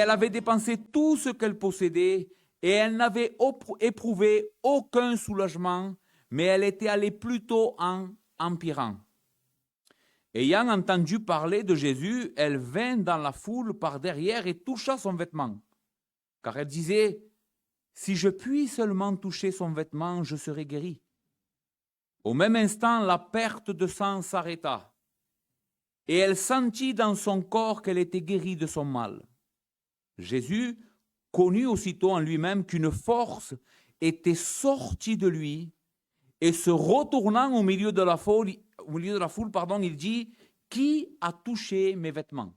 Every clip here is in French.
Elle avait dépensé tout ce qu'elle possédait et elle n'avait éprouvé aucun soulagement, mais elle était allée plutôt en empirant. Ayant entendu parler de Jésus, elle vint dans la foule par derrière et toucha son vêtement. Car elle disait, « Si je puis seulement toucher son vêtement, je serai guérie. » Au même instant, la perte de sang s'arrêta, et elle sentit dans son corps qu'elle était guérie de son mal. Jésus connut aussitôt en lui-même qu'une force était sortie de lui, et se retournant au milieu de la foule, il dit, « Qui a touché mes vêtements ?»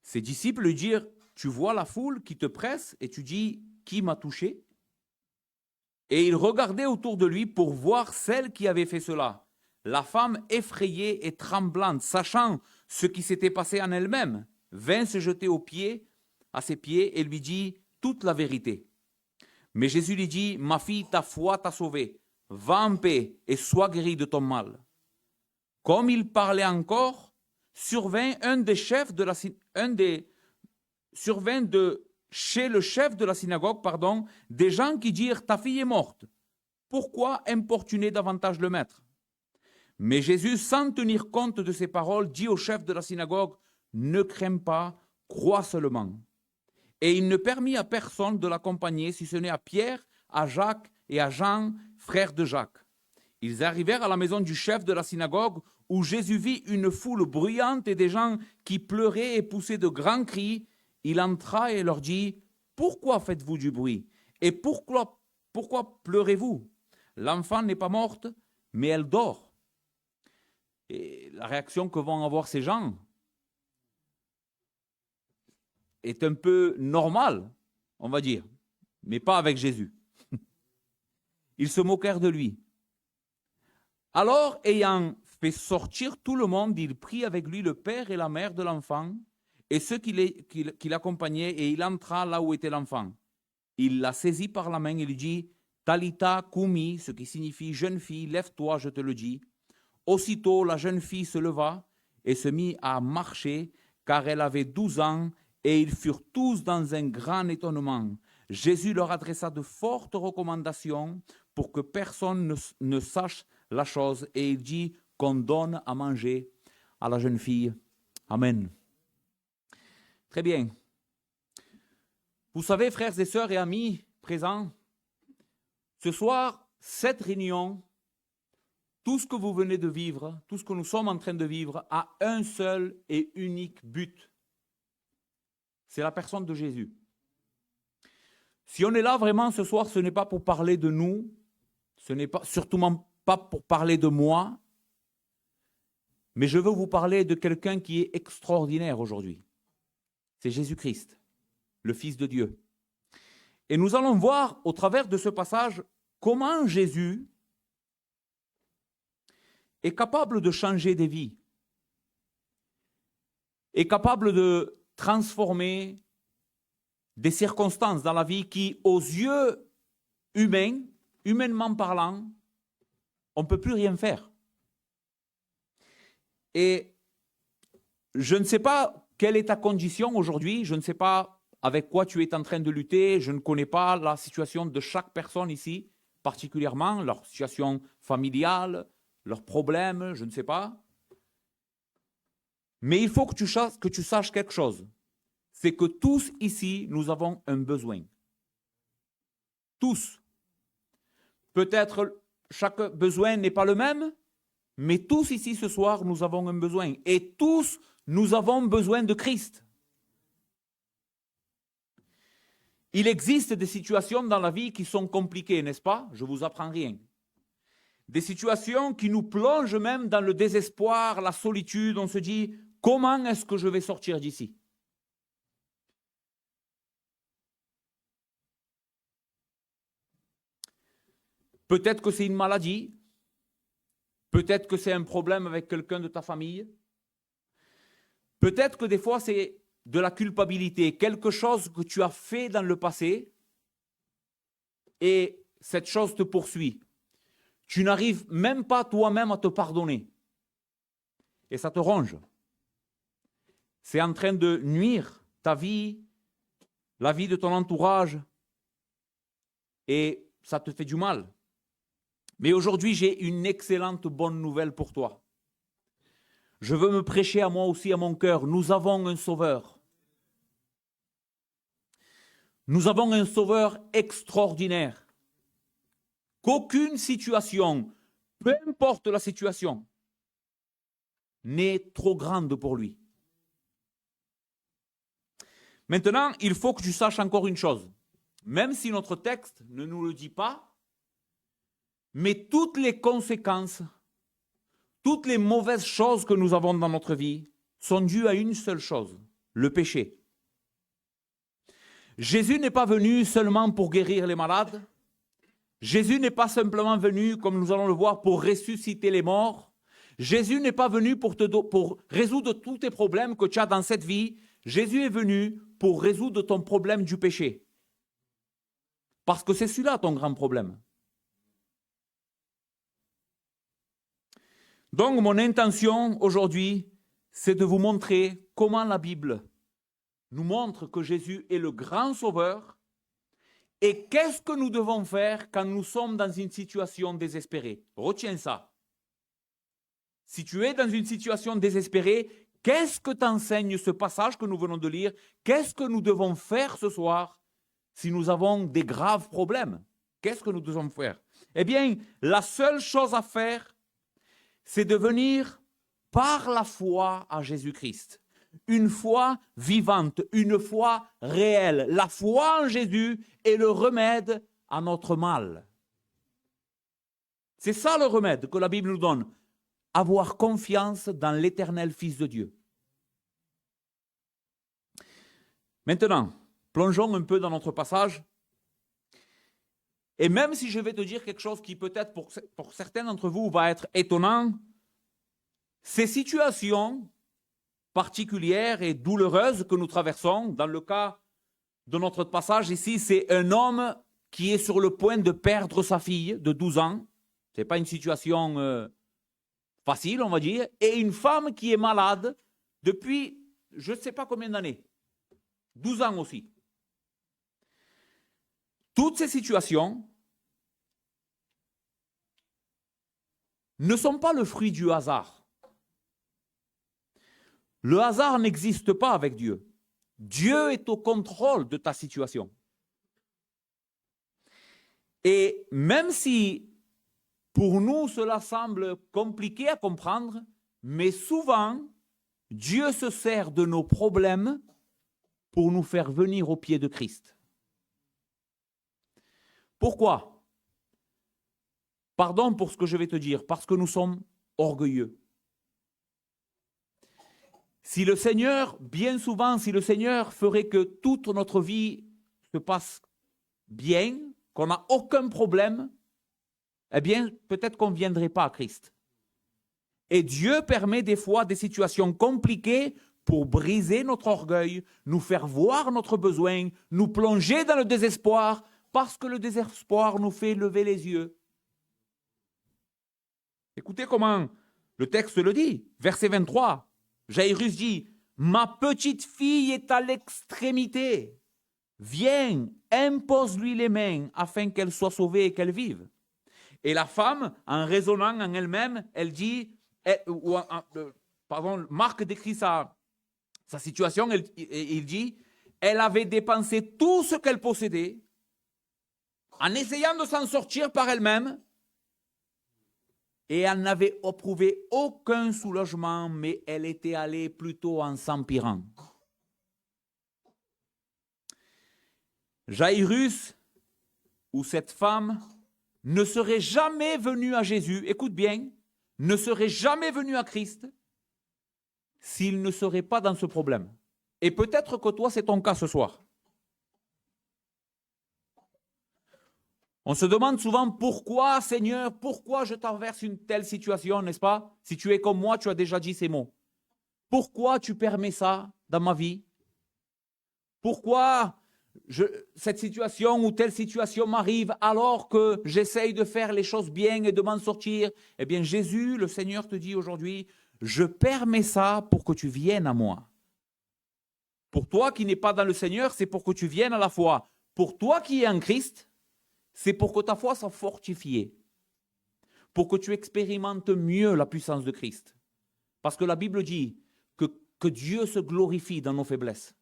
Ses disciples lui dirent, « Tu vois la foule qui te presse et tu dis, « Qui m'a touché ?» Et il regardait autour de lui pour voir celle qui avait fait cela. La femme effrayée et tremblante, sachant ce qui s'était passé en elle-même, vint se jeter à ses pieds et lui dit toute la vérité. Mais Jésus lui dit, « Ma fille, ta foi t'a sauvée. Va en paix et sois guérie de ton mal. » Comme il parlait encore, survint chez le chef de la synagogue, des gens qui dirent, « Ta fille est morte. Pourquoi importuner davantage le maître ?» Mais Jésus, sans tenir compte de ces paroles, dit au chef de la synagogue, « Ne crains pas, crois seulement. » Et il ne permit à personne de l'accompagner, si ce n'est à Pierre, à Jacques et à Jean, frères de Jacques. Ils arrivèrent à la maison du chef de la synagogue, où Jésus vit une foule bruyante et des gens qui pleuraient et poussaient de grands cris. Il entra et leur dit, « Pourquoi faites-vous du bruit? Et pourquoi pleurez-vous? L'enfant n'est pas morte, mais elle dort. » Et la réaction que vont avoir ces gens est un peu normale, on va dire, mais pas avec Jésus. Ils se moquèrent de lui. Alors, ayant fait sortir tout le monde, il prit avec lui le père et la mère de l'enfant et ceux qui l'accompagnaient, et il entra là où était l'enfant. Il la saisit par la main et lui dit, « Talita kumi », ce qui signifie « Jeune fille, lève-toi, je te le dis ». Aussitôt, la jeune fille se leva et se mit à marcher, car elle avait 12 ans, et ils furent tous dans un grand étonnement. Jésus leur adressa de fortes recommandations pour que personne ne sache la chose, et il dit qu'on donne à manger à la jeune fille. Amen. Très bien. Vous savez, frères et sœurs et amis présents, ce soir, cette réunion, tout ce que vous venez de vivre, tout ce que nous sommes en train de vivre, a un seul et unique but. C'est la personne de Jésus. Si on est là vraiment ce soir, ce n'est pas pour parler de nous, ce n'est pas, surtout pas pour parler de moi, mais je veux vous parler de quelqu'un qui est extraordinaire aujourd'hui. C'est Jésus-Christ, le Fils de Dieu. Et nous allons voir au travers de ce passage comment Jésus est capable de changer des vies, est capable de transformer des circonstances dans la vie qui, aux yeux humains, humainement parlant, on ne peut plus rien faire. Et je ne sais pas quelle est ta condition aujourd'hui, je ne sais pas avec quoi tu es en train de lutter, je ne connais pas la situation de chaque personne ici, particulièrement leur situation familiale, leurs problèmes, je ne sais pas. Mais il faut que tu saches quelque chose. C'est que tous ici, nous avons un besoin. Tous. Peut-être chaque besoin n'est pas le même, mais tous ici ce soir, nous avons un besoin. Et tous, nous avons besoin de Christ. Il existe des situations dans la vie qui sont compliquées, n'est-ce pas? Je ne vous apprends rien. Des situations qui nous plongent même dans le désespoir, la solitude. On se dit, comment est-ce que je vais sortir d'ici? Peut-être que c'est une maladie. Peut-être que c'est un problème avec quelqu'un de ta famille. Peut-être que des fois, c'est de la culpabilité, quelque chose que tu as fait dans le passé et cette chose te poursuit. Tu n'arrives même pas toi-même à te pardonner. Et ça te ronge. c'est en train de nuire ta vie, la vie de ton entourage, et ça te fait du mal. Mais aujourd'hui, j'ai une excellente bonne nouvelle pour toi. Je veux me prêcher à moi aussi, à mon cœur. Nous avons un sauveur. Nous avons un sauveur extraordinaire. Qu'aucune situation, peu importe la situation, n'est trop grande pour lui. Maintenant, il faut que tu saches encore une chose. Même si notre texte ne nous le dit pas, mais toutes les conséquences, toutes les mauvaises choses que nous avons dans notre vie sont dues à une seule chose, le péché. Jésus n'est pas venu seulement pour guérir les malades. Jésus n'est pas simplement venu, comme nous allons le voir, pour ressusciter les morts. Jésus n'est pas venu pour résoudre tous tes problèmes que tu as dans cette vie. Jésus est venu pour résoudre ton problème du péché. Parce que c'est celui-là ton grand problème. Donc, mon intention aujourd'hui, c'est de vous montrer comment la Bible nous montre que Jésus est le grand sauveur et qu'est-ce que nous devons faire quand nous sommes dans une situation désespérée. Retiens ça. Si tu es dans une situation désespérée, qu'est-ce que t'enseigne ce passage que nous venons de lire? Qu'est-ce que nous devons faire ce soir si nous avons des graves problèmes? Qu'est-ce que nous devons faire? Eh bien, la seule chose à faire, c'est de venir par la foi à Jésus-Christ. Une foi vivante, une foi réelle. La foi en Jésus est le remède à notre mal. C'est ça le remède que la Bible nous donne. Avoir confiance dans l'éternel Fils de Dieu. Maintenant, plongeons un peu dans notre passage. Et même si je vais te dire quelque chose qui peut-être pour certains d'entre vous va être étonnant, ces situations particulières et douloureuses que nous traversons, dans le cas de notre passage ici, c'est un homme qui est sur le point de perdre sa fille de 12 ans. Ce n'est pas une situation facile, on va dire, et une femme qui est malade depuis je ne sais pas combien d'années, 12 ans aussi. Toutes ces situations ne sont pas le fruit du hasard. Le hasard n'existe pas avec Dieu. Dieu est au contrôle de ta situation. Et même si pour nous cela semble compliqué à comprendre, mais souvent Dieu se sert de nos problèmes pour nous faire venir au pied de Christ. Pourquoi? Pardon pour ce que je vais te dire, parce que nous sommes orgueilleux. Si le Seigneur, bien souvent, si le Seigneur ferait que toute notre vie se passe bien, qu'on n'a aucun problème, eh bien, peut-être qu'on ne viendrait pas à Christ. Et Dieu permet des fois des situations compliquées pour briser notre orgueil, nous faire voir notre besoin, nous plonger dans le désespoir, parce que le désespoir nous fait lever les yeux. Écoutez comment le texte le dit, verset 23. Jairus dit, « Ma petite fille est à l'extrémité. Viens, impose-lui les mains afin qu'elle soit sauvée et qu'elle vive. » Et la femme, en raisonnant en elle-même, elle dit, Marc décrit sa situation, il dit, elle avait dépensé tout ce qu'elle possédait en essayant de s'en sortir par elle-même, et elle n'avait éprouvé aucun soulagement, mais elle était allée plutôt en s'empirant. Jairus, ou cette femme, ne serait jamais venue à Jésus, écoute bien, ne serait jamais venue à Christ s'il ne serait pas dans ce problème. Et peut-être que toi, c'est ton cas ce soir. On se demande souvent pourquoi, Seigneur, pourquoi je traverse une telle situation, n'est-ce pas? Si tu es comme moi, tu as déjà dit ces mots. Pourquoi tu permets ça dans ma vie? Pourquoi cette situation ou telle situation m'arrive alors que j'essaye de faire les choses bien et de m'en sortir? Eh bien, Jésus, le Seigneur te dit aujourd'hui, je permets ça pour que tu viennes à moi. Pour toi qui n'es pas dans le Seigneur, c'est pour que tu viennes à la foi. Pour toi qui es en Christ, c'est pour que ta foi soit fortifiée. Pour que tu expérimentes mieux la puissance de Christ. Parce que la Bible dit que Dieu se glorifie dans nos faiblesses.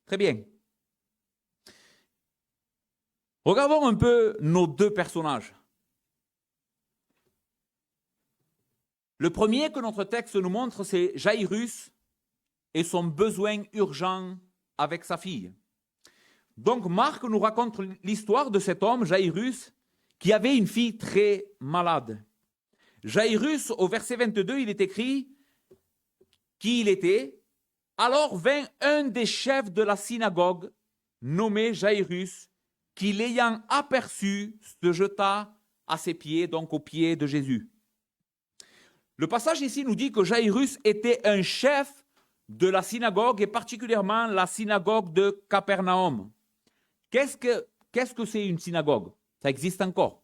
Très bien. Regardons un peu nos deux personnages. Le premier que notre texte nous montre, c'est Jaïrus et son besoin urgent avec sa fille. Donc Marc nous raconte l'histoire de cet homme, Jaïrus, qui avait une fille très malade. Jaïrus, au verset 22, il est écrit qui il était. Alors vint un des chefs de la synagogue, nommé Jaïrus, qui l'ayant aperçu, se jeta à ses pieds, donc aux pieds de Jésus. Le passage ici nous dit que Jaïrus était un chef de la synagogue, et particulièrement la synagogue de Capernaum. Qu'est-ce que c'est une synagogue? Ça existe encore.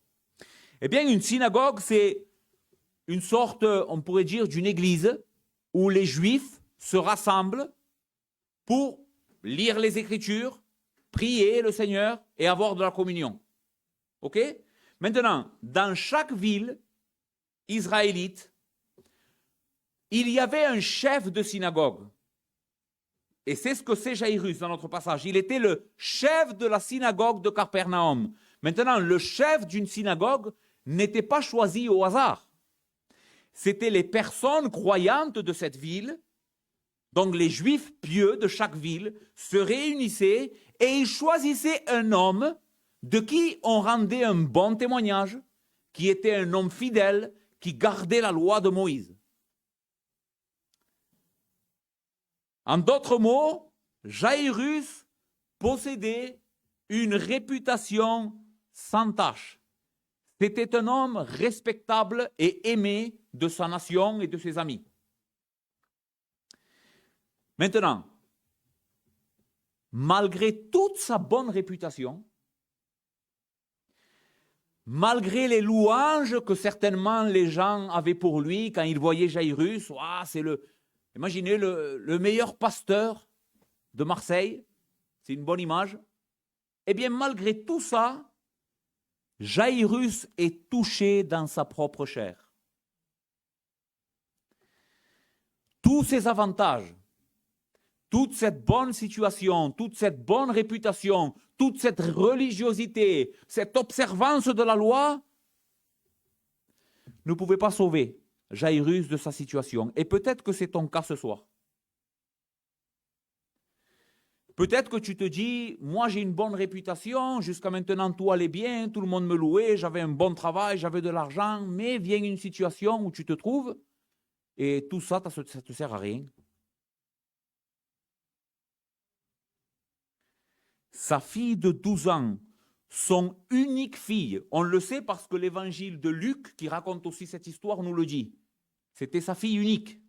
Eh bien, une synagogue, c'est une sorte, on pourrait dire, d'une église où les Juifs se rassemblent pour lire les Écritures, prier le Seigneur et avoir de la communion. OK? Maintenant, dans chaque ville israélite, il y avait un chef de synagogue. Et c'est ce que c'est Jaïrus dans notre passage. Il était le chef de la synagogue de Capernaum. Maintenant, le chef d'une synagogue n'était pas choisi au hasard. C'était les personnes croyantes de cette ville, donc les Juifs pieux de chaque ville, se réunissaient et ils choisissaient un homme de qui on rendait un bon témoignage, qui était un homme fidèle, qui gardait la loi de Moïse. En d'autres mots, Jaïrus possédait une réputation sans tache. C'était un homme respectable et aimé de sa nation et de ses amis. Maintenant, malgré toute sa bonne réputation, malgré les louanges que certainement les gens avaient pour lui quand ils voyaient Jaïrus, imaginez le meilleur pasteur de Marseille, c'est une bonne image. Eh bien, malgré tout ça, Jaïrus est touché dans sa propre chair. Tous ces avantages, toute cette bonne situation, toute cette bonne réputation, toute cette religiosité, cette observance de la loi, ne pouvaient pas sauver Jaïrus de sa situation. Et peut-être que c'est ton cas ce soir. Peut-être que tu te dis, moi j'ai une bonne réputation, jusqu'à maintenant tout allait bien, tout le monde me louait, j'avais un bon travail, j'avais de l'argent, mais vient une situation où tu te trouves et tout ça, ça ne te sert à rien. Sa fille de 12 ans, son unique fille, on le sait parce que l'évangile de Luc, qui raconte aussi cette histoire, nous le dit. C'était sa fille unique,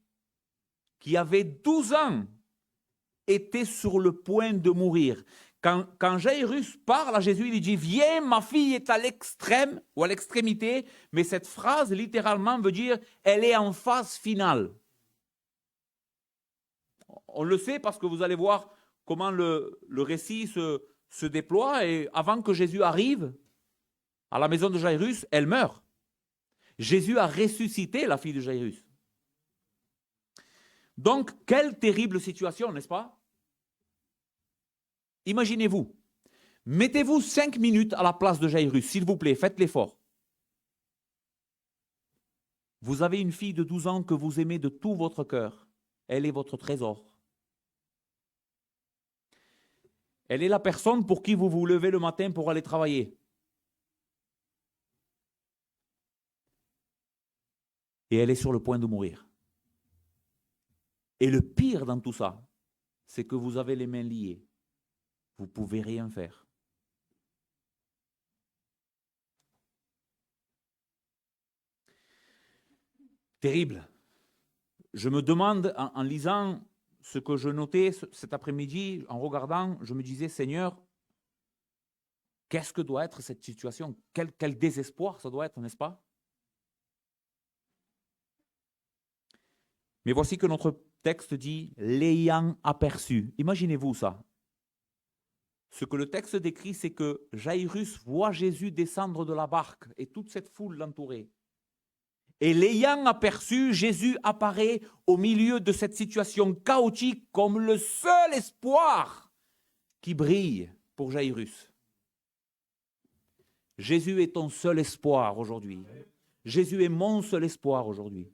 qui avait 12 ans, était sur le point de mourir. Quand Jaïrus parle à Jésus, il dit « Viens, ma fille est à l'extrême ou à l'extrémité », mais cette phrase, littéralement, veut dire « elle est en phase finale ». On le sait parce que vous allez voir comment le récit se déploie, et avant que Jésus arrive à la maison de Jaïrus, elle meurt. Jésus a ressuscité la fille de Jaïrus. Donc, quelle terrible situation, n'est-ce pas? Imaginez-vous, mettez-vous 5 minutes à la place de Jaïrus, s'il vous plaît, faites l'effort. Vous avez une fille de 12 ans que vous aimez de tout votre cœur. Elle est votre trésor. Elle est la personne pour qui vous vous levez le matin pour aller travailler. Et elle est sur le point de mourir. Et le pire dans tout ça, c'est que vous avez les mains liées. Vous ne pouvez rien faire. Terrible. Je me demande, en lisant ce que je notais cet après-midi, en regardant, je me disais, Seigneur, qu'est-ce que doit être cette situation? Quel désespoir ça doit être, n'est-ce pas? Mais voici que notre texte dit « l'ayant aperçu ». Imaginez-vous ça. Ce que le texte décrit, c'est que Jairus voit Jésus descendre de la barque et toute cette foule l'entourer. Et l'ayant aperçu, Jésus apparaît au milieu de cette situation chaotique comme le seul espoir qui brille pour Jairus. Jésus est ton seul espoir aujourd'hui. Jésus est mon seul espoir aujourd'hui.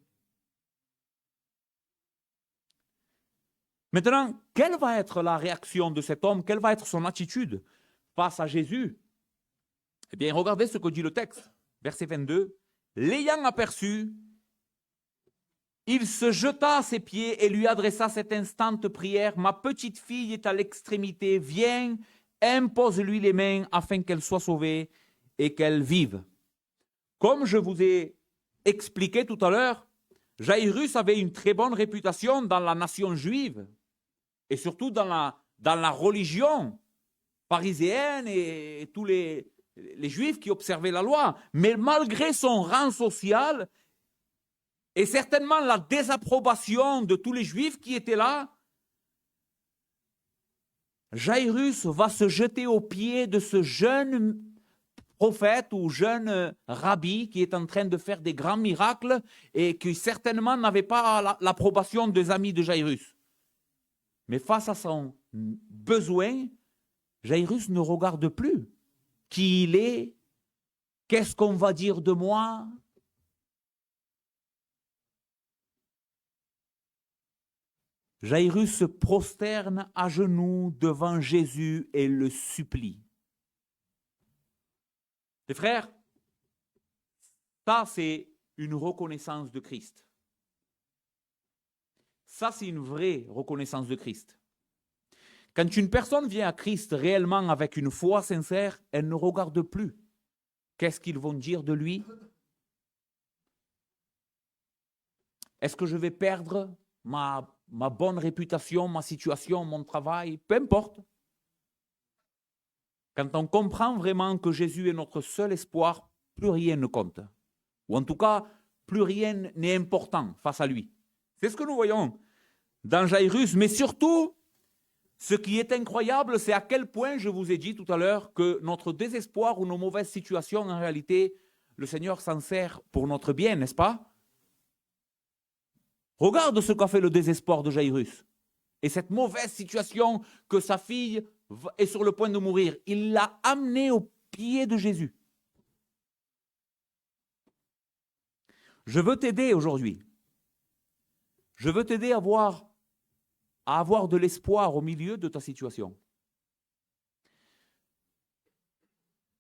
Maintenant, quelle va être la réaction de cet homme? Quelle va être son attitude face à Jésus? Eh bien, regardez ce que dit le texte, verset 22. L'ayant aperçu, il se jeta à ses pieds et lui adressa cette instante prière. Ma petite fille est à l'extrémité, viens, impose-lui les mains afin qu'elle soit sauvée et qu'elle vive. Comme je vous ai expliqué tout à l'heure, Jairus avait une très bonne réputation dans la nation juive et surtout dans la religion pharisienne et tous les Juifs qui observaient la loi. Mais malgré son rang social et certainement la désapprobation de tous les Juifs qui étaient là, Jairus va se jeter aux pieds de ce jeune prophète ou jeune rabbi qui est en train de faire des grands miracles et qui certainement n'avait pas l'approbation des amis de Jairus. Mais face à son besoin, Jairus ne regarde plus qui il est, qu'est-ce qu'on va dire de moi. Jairus se prosterne à genoux devant Jésus et le supplie. Les frères, ça c'est une reconnaissance de Christ. Ça c'est une vraie reconnaissance de Christ. Quand une personne vient à Christ réellement avec une foi sincère, elle ne regarde plus. Qu'est-ce qu'ils vont dire de lui? Est-ce que je vais perdre ma bonne réputation, ma situation, mon travail? Peu importe. Quand on comprend vraiment que Jésus est notre seul espoir, plus rien ne compte. Ou en tout cas, plus rien n'est important face à lui. C'est ce que nous voyons dans Jairus. Mais surtout, ce qui est incroyable, c'est à quel point, je vous ai dit tout à l'heure, que notre désespoir ou nos mauvaises situations, en réalité, le Seigneur s'en sert pour notre bien, n'est-ce pas? Regarde ce qu'a fait le désespoir de Jairus. Et cette mauvaise situation que sa fille est sur le point de mourir, il l'a amenée au pied de Jésus. Je veux t'aider aujourd'hui. Je veux t'aider à avoir de l'espoir au milieu de ta situation.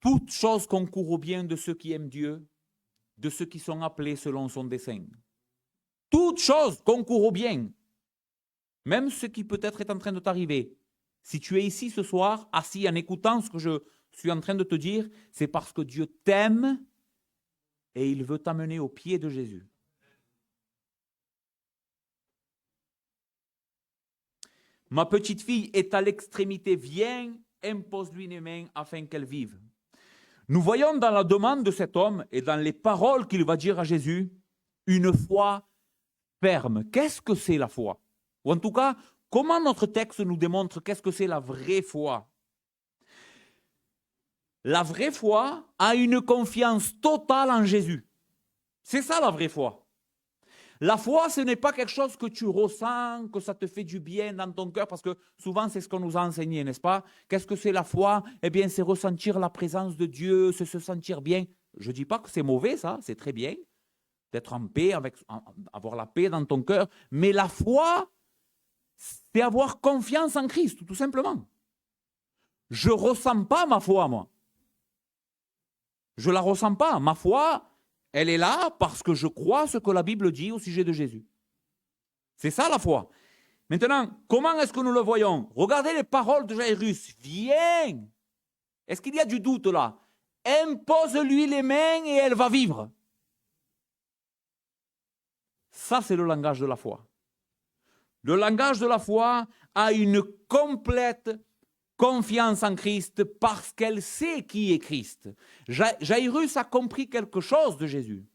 Toute chose concourt au bien de ceux qui aiment Dieu, de ceux qui sont appelés selon son dessein. Toute chose concourt au bien. Même ce qui peut-être est en train de t'arriver. Si tu es ici ce soir, assis en écoutant ce que je suis en train de te dire, c'est parce que Dieu t'aime et il veut t'amener au pied de Jésus. Ma petite fille est à l'extrémité, viens, impose-lui les mains afin qu'elle vive. Nous voyons dans la demande de cet homme et dans les paroles qu'il va dire à Jésus, une foi ferme. Qu'est-ce que c'est la foi? Ou en tout cas, comment notre texte nous démontre qu'est-ce que c'est la vraie foi? La vraie foi a une confiance totale en Jésus. C'est ça la vraie foi. La foi, ce n'est pas quelque chose que tu ressens, que ça te fait du bien dans ton cœur, parce que souvent c'est ce qu'on nous a enseigné, n'est-ce pas? Qu'est-ce que c'est la foi? Eh bien, c'est ressentir la présence de Dieu, c'est se sentir bien. Je ne dis pas que c'est mauvais, ça, c'est très bien, d'être en paix, avoir la paix dans ton cœur, mais la foi, c'est avoir confiance en Christ, tout simplement. Je ne ressens pas ma foi, moi. Je ne la ressens pas. Ma foi, elle est là parce que je crois ce que la Bible dit au sujet de Jésus. C'est ça la foi. Maintenant, comment est-ce que nous le voyons? Regardez les paroles de Jairus. Viens. Est-ce qu'il y a du doute là? Impose-lui les mains et elle va vivre. Ça, c'est le langage de la foi. Le langage de la foi a une complète confiance en Christ parce qu'elle sait qui est Christ. Jairus a compris quelque chose de Jésus.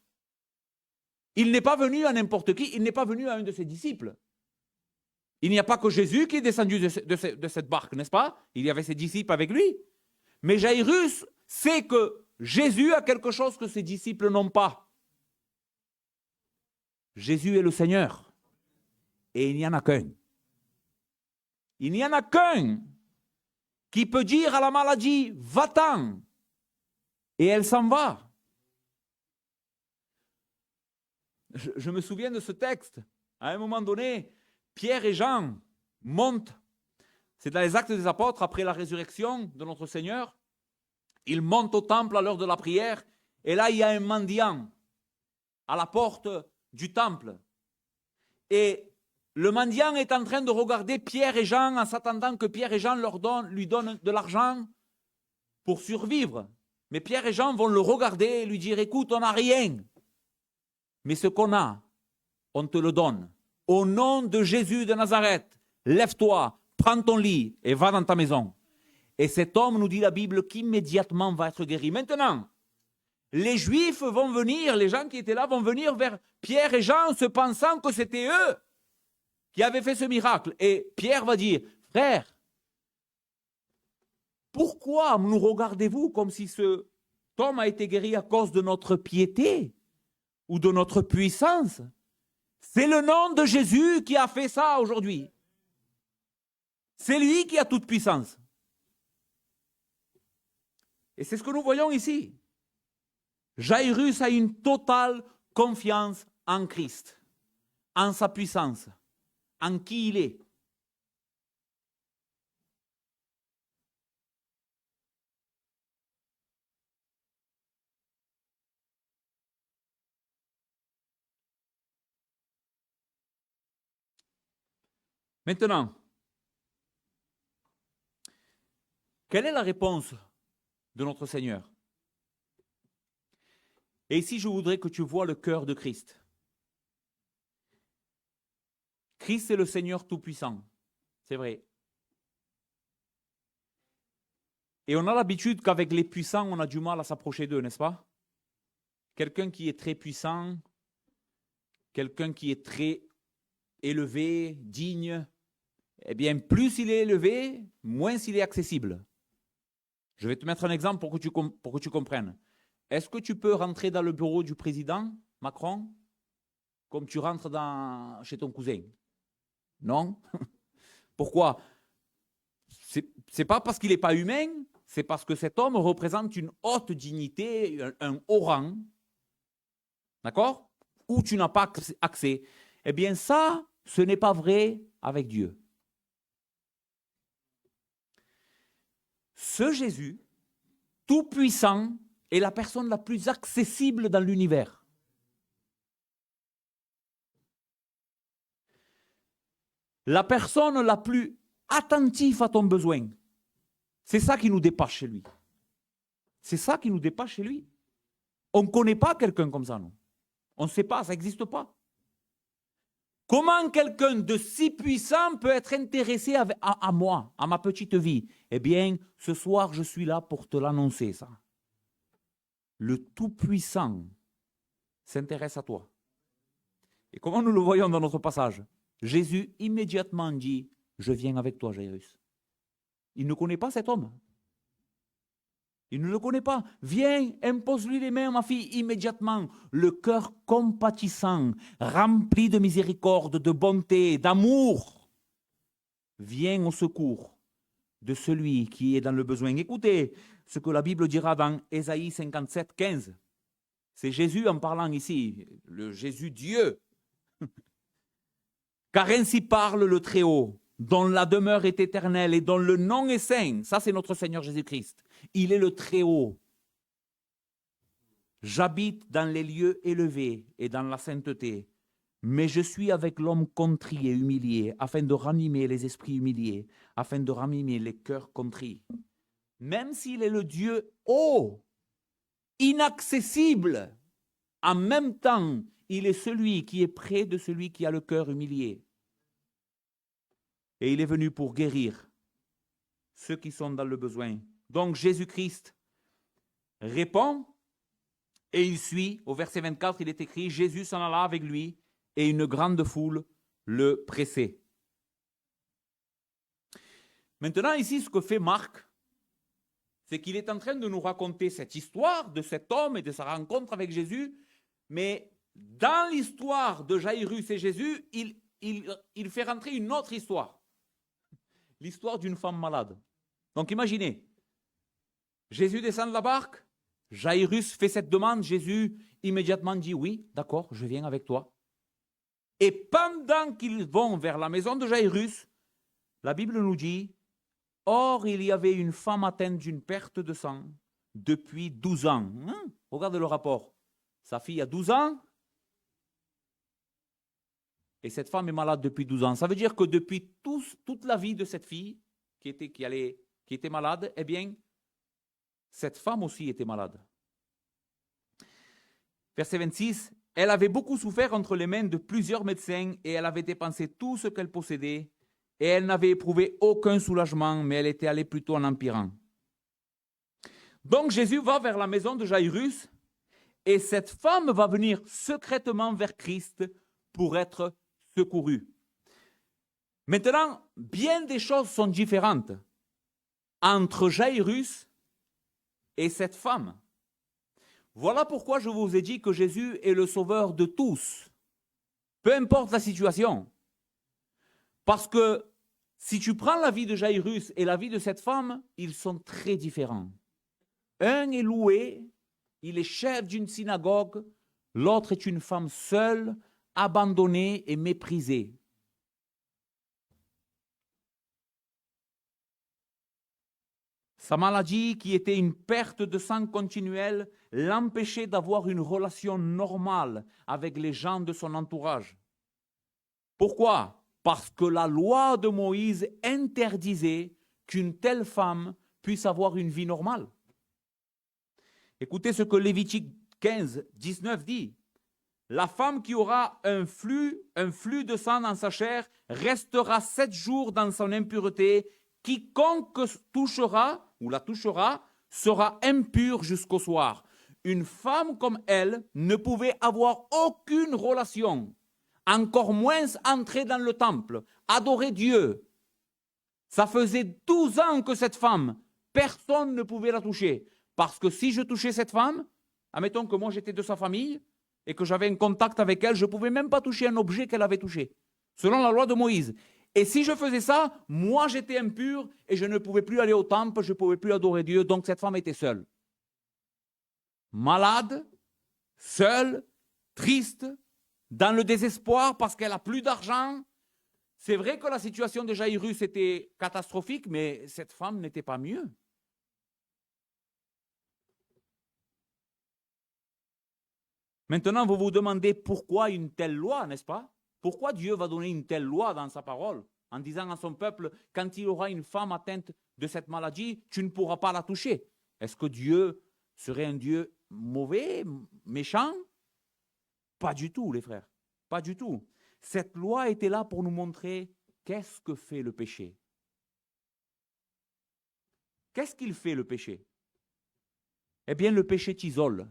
Il n'est pas venu à n'importe qui, il n'est pas venu à un de ses disciples. Il n'y a pas que Jésus qui est descendu de cette barque, n'est-ce pas? Il y avait ses disciples avec lui. Mais Jairus sait que Jésus a quelque chose que ses disciples n'ont pas. Jésus est le Seigneur. Et il n'y en a qu'un. Il n'y en a qu'un qui peut dire à la maladie, va-t'en. Et elle s'en va. Je me souviens de ce texte. À un moment donné, Pierre et Jean montent. C'est dans les Actes des Apôtres, après la résurrection de notre Seigneur. Ils montent au temple à l'heure de la prière. Et là, il y a un mendiant à la porte du temple. Et le mendiant est en train de regarder Pierre et Jean en s'attendant que Pierre et Jean lui donnent de l'argent pour survivre. Mais Pierre et Jean vont le regarder et lui dire, écoute, on n'a rien. Mais ce qu'on a, on te le donne. Au nom de Jésus de Nazareth, lève-toi, prends ton lit et va dans ta maison. Et cet homme, nous dit la Bible, qu'immédiatement va être guéri. Maintenant, les Juifs vont venir, les gens qui étaient là vont venir vers Pierre et Jean, se pensant que c'était eux qui avaient fait ce miracle. Et Pierre va dire, frère, pourquoi nous regardez-vous comme si cet homme a été guéri à cause de notre piété ou de notre puissance? C'est le nom de Jésus qui a fait ça aujourd'hui. C'est lui qui a toute puissance. Et c'est ce que nous voyons ici. Jairus a une totale confiance en Christ, en sa puissance, en qui il est. Maintenant, quelle est la réponse de notre Seigneur? Et ici, je voudrais que tu vois le cœur de Christ. Christ est le Seigneur Tout-Puissant, c'est vrai. Et on a l'habitude qu'avec les puissants, on a du mal à s'approcher d'eux, n'est-ce pas? Quelqu'un qui est très puissant, quelqu'un qui est très élevé, digne, eh bien, plus il est élevé, moins il est accessible. Je vais te mettre un exemple pour que tu comprennes. Est-ce que tu peux rentrer dans le bureau du président Macron comme tu rentres chez ton cousin? Non. Pourquoi? C'est pas parce qu'il n'est pas humain, c'est parce que cet homme représente une haute dignité, un haut rang, d'accord? Où tu n'as pas accès. Eh bien ça, ce n'est pas vrai avec Dieu. Ce Jésus, tout-puissant, est la personne la plus accessible dans l'univers. La personne la plus attentive à ton besoin. C'est ça qui nous dépasse chez lui. C'est ça qui nous dépasse chez lui. On ne connaît pas quelqu'un comme ça, non. On ne sait pas, ça n'existe pas. Comment quelqu'un de si puissant peut être intéressé à moi, à ma petite vie? Eh bien, ce soir, je suis là pour te l'annoncer, ça. Le Tout-Puissant s'intéresse à toi. Et comment nous le voyons dans notre passage? Jésus immédiatement dit, je viens avec toi, Jairus. Il ne connaît pas cet homme. Il ne le connaît pas. Viens, impose-lui les mains, ma fille, immédiatement. Le cœur compatissant, rempli de miséricorde, de bonté, d'amour, vient au secours de celui qui est dans le besoin. Écoutez ce que la Bible dira dans Ésaïe 57, 15. C'est Jésus en parlant ici, le Jésus Dieu. Car ainsi parle le Très-Haut, dont la demeure est éternelle et dont le nom est saint. Ça, c'est notre Seigneur Jésus-Christ. Il est le Très-Haut. J'habite dans les lieux élevés et dans la sainteté, mais je suis avec l'homme contrit et humilié, afin de ranimer les esprits humiliés, afin de ranimer les cœurs contrits. Même s'il est le Dieu haut, inaccessible, en même temps, il est celui qui est près de celui qui a le cœur humilié. Et il est venu pour guérir ceux qui sont dans le besoin. Donc Jésus-Christ répond Et il suit, au verset 24, il est écrit, Jésus s'en alla avec lui et une grande foule le pressait. Maintenant, ici, ce que fait Marc, c'est qu'il est en train de nous raconter cette histoire de cet homme et de sa rencontre avec Jésus, mais dans l'histoire de Jairus et Jésus, il fait rentrer une autre histoire, l'histoire d'une femme malade. Donc imaginez, Jésus descend de la barque, Jairus fait cette demande, Jésus immédiatement dit oui, d'accord, je viens avec toi. Et pendant qu'ils vont vers la maison de Jairus, la Bible nous dit, or il y avait une femme atteinte d'une perte de sang depuis 12 ans. Regardez le rapport. Sa fille a 12 ans et cette femme est malade depuis 12 ans. Ça veut dire que depuis toute la vie de cette fille qui était malade, eh bien, cette femme aussi était malade. Verset 26, elle avait beaucoup souffert entre les mains de plusieurs médecins et elle avait dépensé tout ce qu'elle possédait et elle n'avait éprouvé aucun soulagement, mais elle était allée plutôt en empirant. Donc Jésus va vers la maison de Jairus et cette femme va venir secrètement vers Christ pour être secourue. Maintenant, bien des choses sont différentes entre Jairus et cette femme. Voilà pourquoi je vous ai dit que Jésus est le sauveur de tous, peu importe la situation. Parce que si tu prends la vie de Jairus et la vie de cette femme, ils sont très différents. Un est loué, il est chef d'une synagogue, l'autre est une femme seule, abandonnée et méprisée. Sa maladie, qui était une perte de sang continuelle, l'empêchait d'avoir une relation normale avec les gens de son entourage. Pourquoi ? Parce que la loi de Moïse interdisait qu'une telle femme puisse avoir une vie normale. Écoutez ce que Lévitique 15, 19 dit. La femme qui aura un flux de sang dans sa chair restera 7 jours dans son impureté. Quiconque touchera ou la touchera sera impur jusqu'au soir. Une femme comme elle ne pouvait avoir aucune relation, encore moins entrer dans le temple, adorer Dieu. Ça faisait 12 ans que cette femme, personne ne pouvait la toucher. Parce que si je touchais cette femme, admettons que moi j'étais de sa famille et que j'avais un contact avec elle, je ne pouvais même pas toucher un objet qu'elle avait touché, selon la loi de Moïse. Et si je faisais ça, moi j'étais impur et je ne pouvais plus aller au temple, je ne pouvais plus adorer Dieu, donc cette femme était seule. Malade, seule, triste, dans le désespoir parce qu'elle n'a plus d'argent. C'est vrai que la situation de Jairus était catastrophique, mais cette femme n'était pas mieux. Maintenant, vous vous demandez pourquoi une telle loi, n'est-ce pas ? Pourquoi Dieu va donner une telle loi dans sa parole en disant à son peuple, quand il aura une femme atteinte de cette maladie, tu ne pourras pas la toucher. Est-ce que Dieu serait un Dieu mauvais, méchant ? Pas du tout, les frères. Pas du tout. Cette loi était là pour nous montrer qu'est-ce que fait le péché. Qu'est-ce qu'il fait le péché ? Eh bien, le péché t'isole.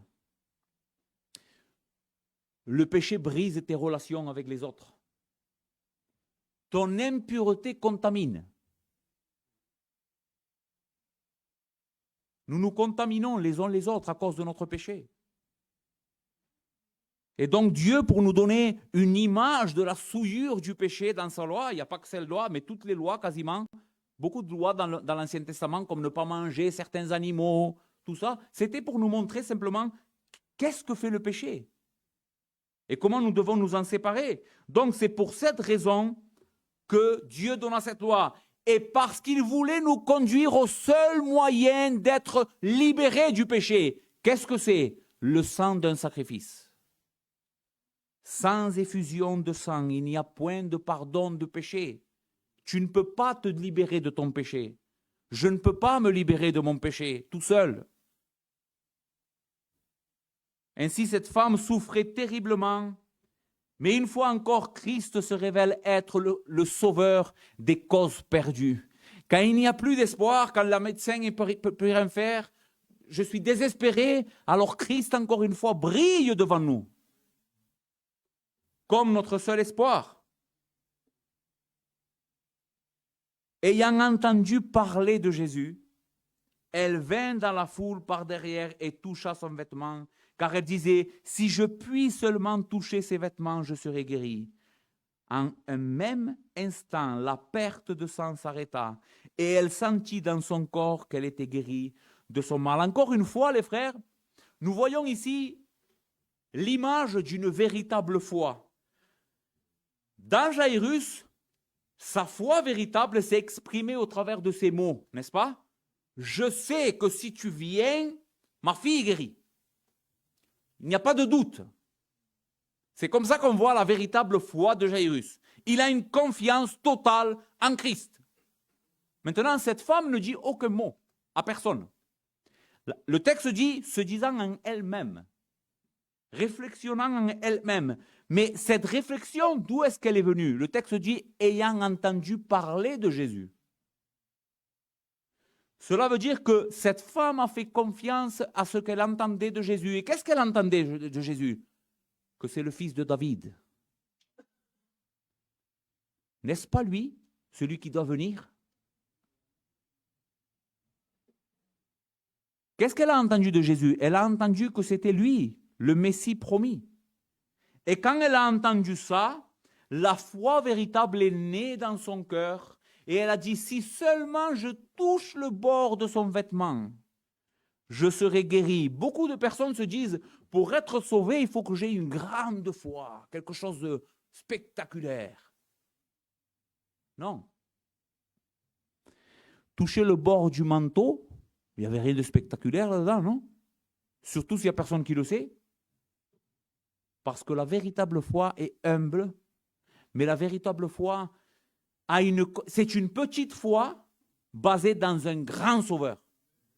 Le péché brise tes relations avec les autres. Ton impureté contamine. Nous nous contaminons les uns les autres à cause de notre péché. Et donc Dieu, pour nous donner une image de la souillure du péché dans sa loi, il n'y a pas que cette loi, mais toutes les lois quasiment, beaucoup de lois dans l'Ancien Testament, comme ne pas manger certains animaux, tout ça, c'était pour nous montrer simplement qu'est-ce que fait le péché et comment nous devons nous en séparer. Donc c'est pour cette raison que Dieu donna cette loi. Et parce qu'il voulait nous conduire au seul moyen d'être libérés du péché. Qu'est-ce que c'est ? Le sang d'un sacrifice. Sans effusion de sang, il n'y a point de pardon de péché. Tu ne peux pas te libérer de ton péché. Je ne peux pas me libérer de mon péché tout seul. Ainsi, cette femme souffrait terriblement, mais une fois encore, Christ se révèle être le sauveur des causes perdues. Quand il n'y a plus d'espoir, quand le médecin ne peut rien faire, je suis désespéré, alors Christ, encore une fois, brille devant nous, comme notre seul espoir. Ayant entendu parler de Jésus, elle vint dans la foule par derrière et toucha son vêtement, car elle disait, si je puis seulement toucher ses vêtements, je serai guérie. En un même instant, la perte de sang s'arrêta et elle sentit dans son corps qu'elle était guérie de son mal. Encore une fois, les frères, nous voyons ici l'image d'une véritable foi. Dans Jairus, sa foi véritable s'est exprimée au travers de ces mots, n'est-ce pas? Je sais que si tu viens, ma fille est guérie. Il n'y a pas de doute. C'est comme ça qu'on voit la véritable foi de Jairus. Il a une confiance totale en Christ. Maintenant, cette femme ne dit aucun mot à personne. Le texte dit, se disant en elle-même, réflexionnant en elle-même. Mais cette réflexion, d'où est-ce qu'elle est venue? Le texte dit, ayant entendu parler de Jésus. Cela veut dire que cette femme a fait confiance à ce qu'elle entendait de Jésus. Et qu'est-ce qu'elle entendait de Jésus? Que c'est le fils de David. N'est-ce pas lui, celui qui doit venir? Qu'est-ce qu'elle a entendu de Jésus? Elle a entendu que c'était lui, le Messie promis. Et quand elle a entendu ça, la foi véritable est née dans son cœur. Et elle a dit, si seulement je touche le bord de son vêtement, je serai guéri. Beaucoup de personnes se disent, pour être sauvé, il faut que j'ai une grande foi, quelque chose de spectaculaire. Non. Toucher le bord du manteau, il n'y avait rien de spectaculaire là-dedans, non? Surtout s'il n'y a personne qui le sait. Parce que la véritable foi est humble, mais la véritable foi c'est une petite foi basée dans un grand sauveur.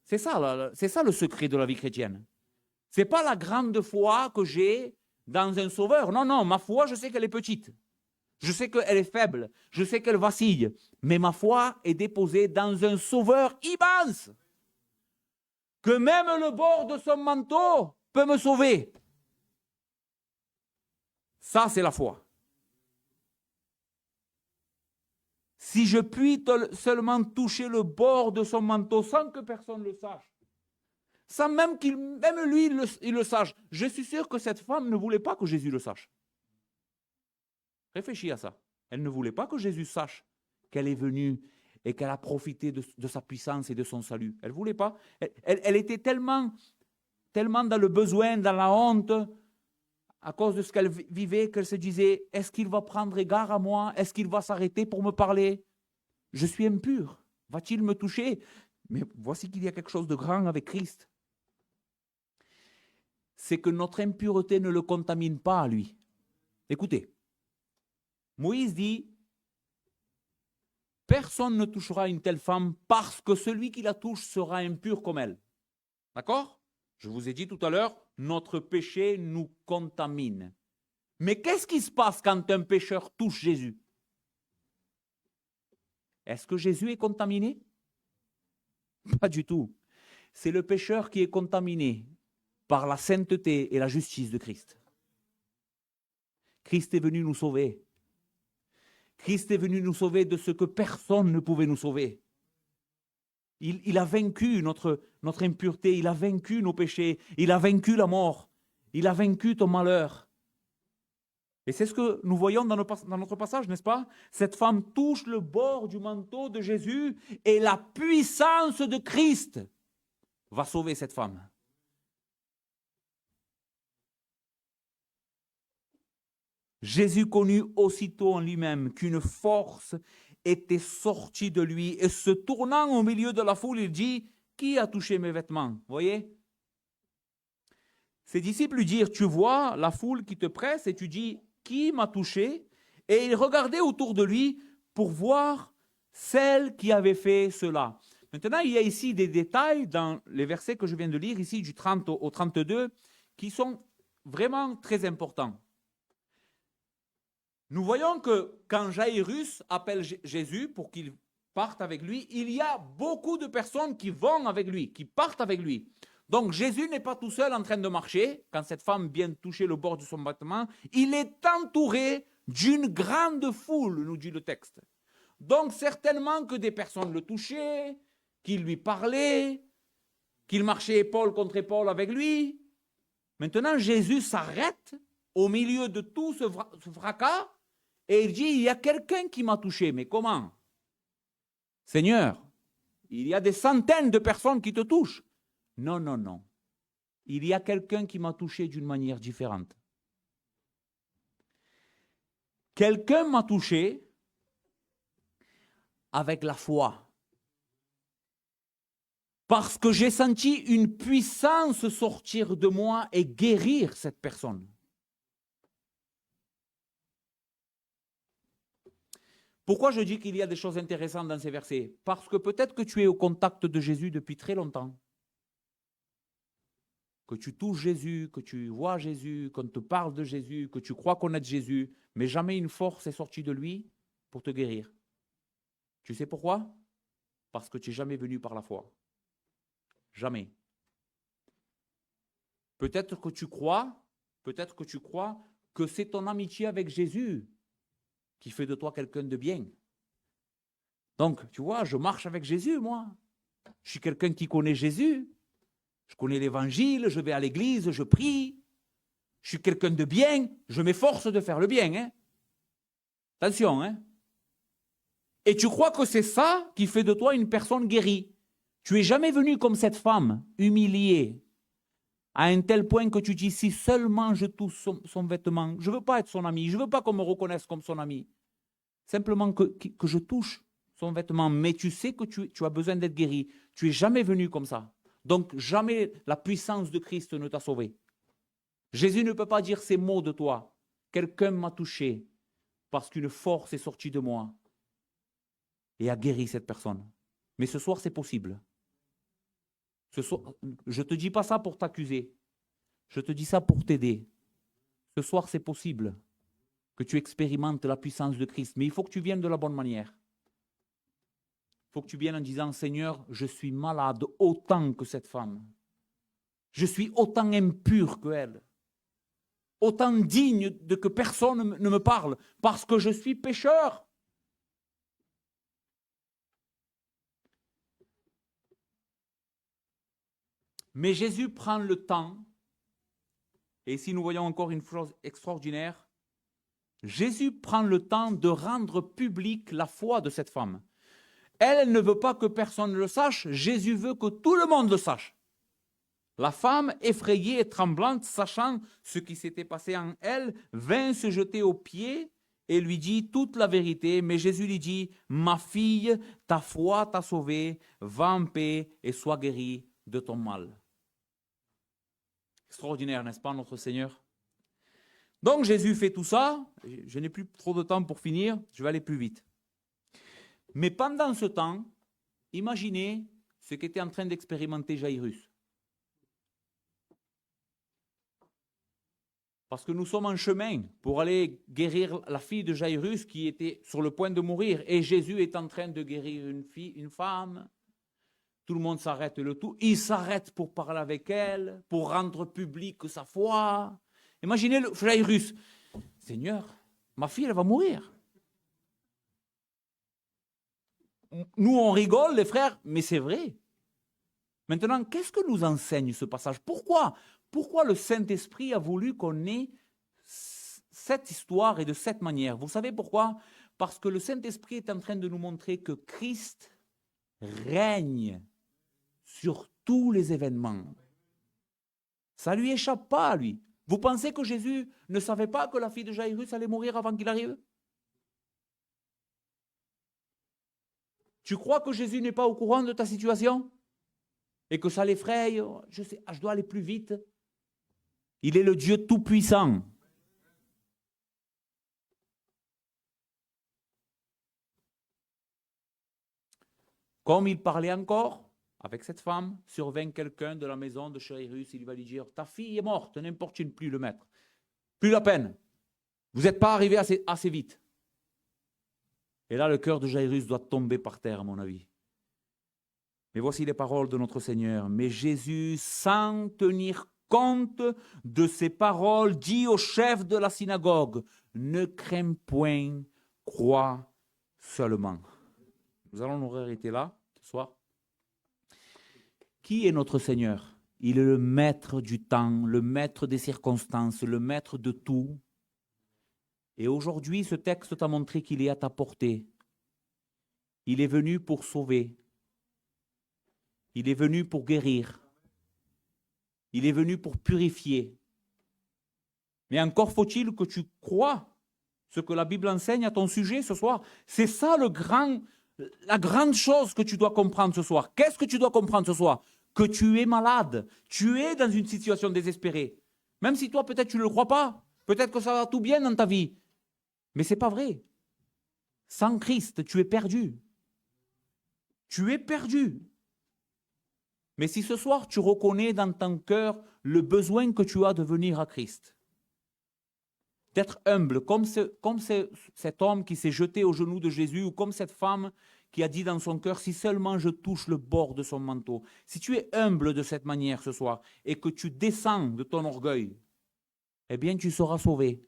C'est ça le secret de la vie chrétienne. Ce n'est pas la grande foi que j'ai dans un sauveur. Non, non, ma foi, je sais qu'elle est petite. Je sais qu'elle est faible. Je sais qu'elle vacille. Mais ma foi est déposée dans un sauveur immense. Que même le bord de son manteau peut me sauver. Ça, c'est la foi. Si je puis seulement toucher le bord de son manteau sans que personne le sache, sans même lui il le sache, je suis sûr que cette femme ne voulait pas que Jésus le sache. Réfléchis à ça. Elle ne voulait pas que Jésus sache qu'elle est venue et qu'elle a profité de sa puissance et de son salut. Elle ne voulait pas. Elle était tellement dans le besoin, dans la honte, à cause de ce qu'elle vivait, qu'elle se disait, est-ce qu'il va prendre égard à moi? Est-ce qu'il va s'arrêter pour me parler? Je suis impur. Va-t-il me toucher? Mais voici qu'il y a quelque chose de grand avec Christ. C'est que notre impureté ne le contamine pas à lui. Écoutez, Moïse dit, personne ne touchera une telle femme parce que celui qui la touche sera impur comme elle. D'accord? Je vous ai dit tout à l'heure, notre péché nous contamine. Mais qu'est-ce qui se passe quand un pécheur touche Jésus? Est-ce que Jésus est contaminé? Pas du tout. C'est le pécheur qui est contaminé par la sainteté et la justice de Christ. Christ est venu nous sauver. Christ est venu nous sauver de ce que personne ne pouvait nous sauver. Il a vaincu notre impureté, il a vaincu nos péchés, il a vaincu la mort, il a vaincu ton malheur. Et c'est ce que nous voyons dans notre passage, n'est-ce pas? Cette femme touche le bord du manteau de Jésus et la puissance de Christ va sauver cette femme. Jésus connut aussitôt en lui-même qu'une force était sortie de lui et se tournant au milieu de la foule, il dit, qui a touché mes vêtements? Voyez? Ses disciples lui dirent, tu vois la foule qui te presse et tu dis, qui m'a touché? Et il regardait autour de lui pour voir celle qui avait fait cela. Maintenant, il y a ici des détails dans les versets que je viens de lire, ici du 30 au 32, qui sont vraiment très importants. Nous voyons que quand Jairus appelle Jésus pour qu'il parte avec lui, il y a beaucoup de personnes qui vont avec lui, qui partent avec lui. Donc Jésus n'est pas tout seul en train de marcher. Quand cette femme vient toucher le bord de son vêtement, il est entouré d'une grande foule, nous dit le texte. Donc certainement que des personnes le touchaient, qui lui parlaient, qu'il marchait épaule contre épaule avec lui. Maintenant, Jésus s'arrête au milieu de tout ce fracas et il dit, il y a quelqu'un qui m'a touché. Mais comment? Seigneur, il y a des centaines de personnes qui te touchent. Non, non, non. Il y a quelqu'un qui m'a touché d'une manière différente. Quelqu'un m'a touché avec la foi. Parce que j'ai senti une puissance sortir de moi et guérir cette personne. Pourquoi je dis qu'il y a des choses intéressantes dans ces versets? Parce que peut-être que tu es au contact de Jésus depuis très longtemps. Que tu touches Jésus, que tu vois Jésus, qu'on te parle de Jésus, que tu crois connaître Jésus, mais jamais une force est sortie de lui pour te guérir. Tu sais pourquoi? Parce que tu n'es jamais venu par la foi. Jamais. Peut-être que tu crois que c'est ton amitié avec Jésus qui fait de toi quelqu'un de bien. Donc, tu vois, je marche avec Jésus, moi. Je suis quelqu'un qui connaît Jésus. Je connais l'évangile, je vais à l'église, je prie. Je suis quelqu'un de bien. Je m'efforce de faire le bien. Hein. Attention, hein. Et tu crois que c'est ça qui fait de toi une personne guérie. Tu n'es jamais venu comme cette femme, humiliée, à un tel point que tu dis, si seulement je touche son vêtement, je ne veux pas être son ami, je ne veux pas qu'on me reconnaisse comme son ami. Simplement que je touche son vêtement, mais tu sais que tu as besoin d'être guéri. Tu n'es jamais venu comme ça. Donc jamais la puissance de Christ ne t'a sauvé. Jésus ne peut pas dire ces mots de toi. Quelqu'un m'a touché parce qu'une force est sortie de moi et a guéri cette personne. Mais ce soir, c'est possible. Je ne te dis pas ça pour t'accuser. Je te dis ça pour t'aider. Ce soir, c'est possible que tu expérimentes la puissance de Christ. Mais il faut que tu viennes de la bonne manière. Il faut que tu viennes en disant, Seigneur, je suis malade autant que cette femme. Je suis autant impur qu'elle. Autant digne de que personne ne me parle. Parce que je suis pécheur. Mais Jésus prend le temps, et ici nous voyons encore une chose extraordinaire, Jésus prend le temps de rendre publique la foi de cette femme. Elle ne veut pas que personne le sache, Jésus veut que tout le monde le sache. La femme, effrayée et tremblante, sachant ce qui s'était passé en elle, vint se jeter aux pieds et lui dit toute la vérité. Mais Jésus lui dit, ma fille, ta foi t'a sauvée, va en paix et sois guérie de ton mal. Extraordinaire, n'est-ce pas, notre Seigneur? Donc Jésus fait tout ça. Je n'ai plus trop de temps pour finir, je vais aller plus vite. Mais pendant ce temps, imaginez ce qu'était en train d'expérimenter Jairus. Parce que nous sommes en chemin pour aller guérir la fille de Jairus qui était sur le point de mourir. Et Jésus est en train de guérir une femme. Tout le monde s'arrête le tout. Il s'arrête pour parler avec elle, pour rendre publique sa foi. Imaginez le Jairus. Seigneur, ma fille, elle va mourir. Nous, on rigole, les frères, mais c'est vrai. Maintenant, qu'est-ce que nous enseigne ce passage? Pourquoi le Saint-Esprit a voulu qu'on ait cette histoire et de cette manière? Vous savez pourquoi? Parce que le Saint-Esprit est en train de nous montrer que Christ règne sur tous les événements. Ça ne lui échappe pas, lui. Vous pensez que Jésus ne savait pas que la fille de Jairus allait mourir avant qu'il arrive? Tu crois que Jésus n'est pas au courant de ta situation? Et que ça l'effraie? Je sais, je dois aller plus vite. Il est le Dieu tout-puissant. Comme il parlait encore avec cette femme, survint quelqu'un de la maison de Jairus, il va lui dire, ta fille est morte, n'importune plus le maître. Plus la peine. Vous n'êtes pas arrivé assez vite. Et là, le cœur de Jairus doit tomber par terre, à mon avis. Mais voici les paroles de notre Seigneur. Mais Jésus, sans tenir compte de ces paroles, dit au chef de la synagogue, ne crains point, crois seulement. Nous allons nous arrêter là ce soir. Qui est notre Seigneur? Il est le maître du temps, le maître des circonstances, le maître de tout. Et aujourd'hui, ce texte t'a montré qu'il est à ta portée. Il est venu pour sauver. Il est venu pour guérir. Il est venu pour purifier. Mais encore faut-il que tu crois ce que la Bible enseigne à ton sujet ce soir. C'est ça la grande chose que tu dois comprendre ce soir. Qu'est-ce que tu dois comprendre ce soir? Que tu es malade. Tu es dans une situation désespérée. Même si toi, peut-être, tu ne le crois pas. Peut-être que ça va tout bien dans ta vie. Mais ce n'est pas vrai. Sans Christ, tu es perdu. Tu es perdu. Mais si ce soir, tu reconnais dans ton cœur le besoin que tu as de venir à Christ, d'être humble, comme cet homme qui s'est jeté aux genoux de Jésus, ou comme cette femme qui a dit dans son cœur, si seulement je touche le bord de son manteau. Si tu es humble de cette manière ce soir, et que tu descends de ton orgueil, eh bien tu seras sauvé.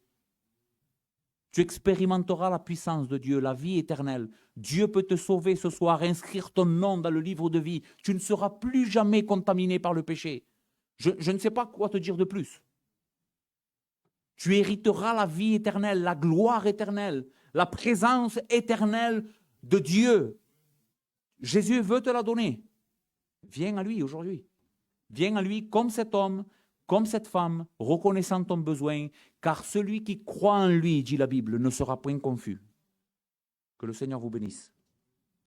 Tu expérimenteras la puissance de Dieu, la vie éternelle. Dieu peut te sauver ce soir, inscrire ton nom dans le livre de vie. Tu ne seras plus jamais contaminé par le péché. Je ne sais pas quoi te dire de plus. Tu hériteras la vie éternelle, la gloire éternelle, la présence éternelle de Dieu. Jésus veut te la donner. Viens à lui aujourd'hui. Viens à lui comme cet homme, comme cette femme, reconnaissant ton besoin, car celui qui croit en lui, dit la Bible, ne sera point confus. Que le Seigneur vous bénisse.